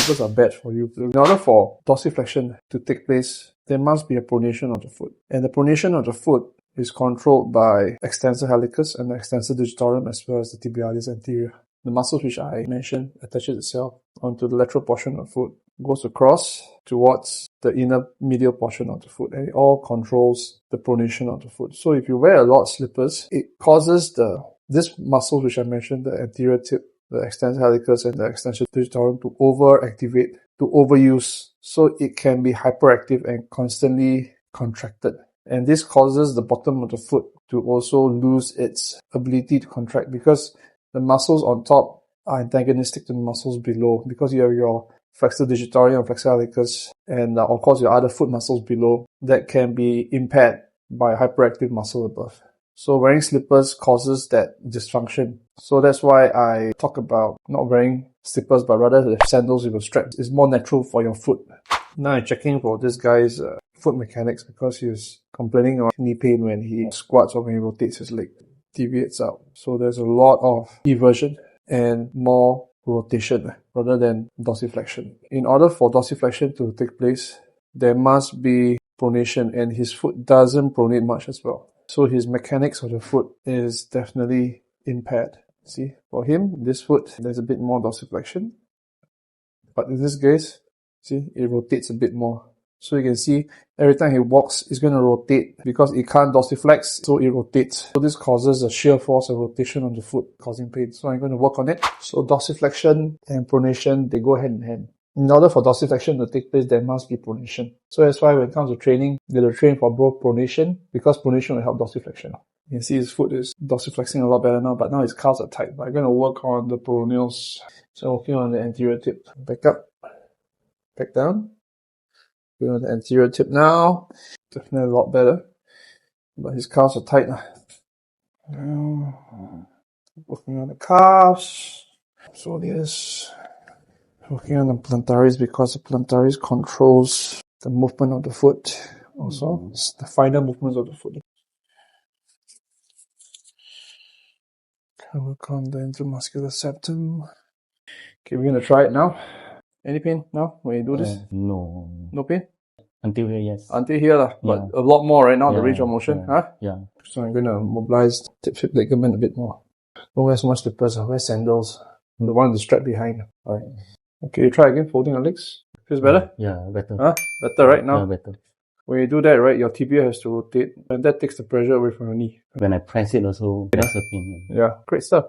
slippers are bad for you. In order for dorsiflexion to take place, there must be a pronation of the foot. And the pronation of the foot is controlled by extensor hallucis and the extensor digitorum as well as the tibialis anterior. The muscles which I mentioned attaches itself onto the lateral portion of the foot, goes across towards the inner medial portion of the foot, and it all controls the pronation of the foot. So if you wear a lot of slippers, it causes this muscles which I mentioned, the anterior tip, the extensor hallucis and the extensor digitorum, to overactivate, to overuse, so it can be hyperactive and constantly contracted. And this causes the bottom of the foot to also lose its ability to contract, because the muscles on top are antagonistic to the muscles below, because you have your flexor digitorum and flexor hallucis, and of course your other foot muscles below that can be impaired by hyperactive muscle above. So wearing slippers causes that dysfunction. So that's why I talk about not wearing slippers, but rather the sandals with a strap. It's more natural for your foot. Now I'm checking for this guy's foot mechanics, because he was complaining of knee pain when he squats or when he rotates his leg, deviates out. So there's a lot of eversion and more rotation rather than dorsiflexion. In order for dorsiflexion to take place, there must be pronation, and his foot doesn't pronate much as well. So his mechanics of the foot is definitely impaired. See, for him, this foot, there's a bit more dorsiflexion. But in this case, see, it rotates a bit more. So you can see, every time he walks, it's going to rotate because it can't dorsiflex, so it rotates. So this causes a shear force of rotation on the foot, causing pain. So I'm going to work on it. So dorsiflexion and pronation, they go hand in hand. In order for dorsiflexion to take place, there must be pronation. So that's why when it comes to training, you have to train for both pronation, because pronation will help dorsiflexion. You can see his foot is dorsiflexing a lot better now, but now his calves are tight. But I'm going to work on the peroneals. So working on the anterior tip. Back up, back down. Going on the anterior tip now. Definitely a lot better. But his calves are tight now. Working on the calves. So this. Working on the plantaris, because the plantaris controls the movement of the foot. Also, it's the finer movements of the foot. Work on the intramuscular septum. Okay, we're gonna try it now. Any pain now when you do this? No. No pain? Until here, yes. Until here, but a lot more right now, the range of motion, huh? Yeah. So I'm gonna mobilize the tip ligament a bit more. Don't wear so much slippers, wear sandals. The one with the strap behind. Alright. Okay, try again, folding your legs. Feels better? Yeah, better. Huh? Better right now? Yeah, better. When you do that, right, your tibia has to rotate, and that takes the pressure away from your knee. When I press it also, there's a pain. Yeah, great stuff.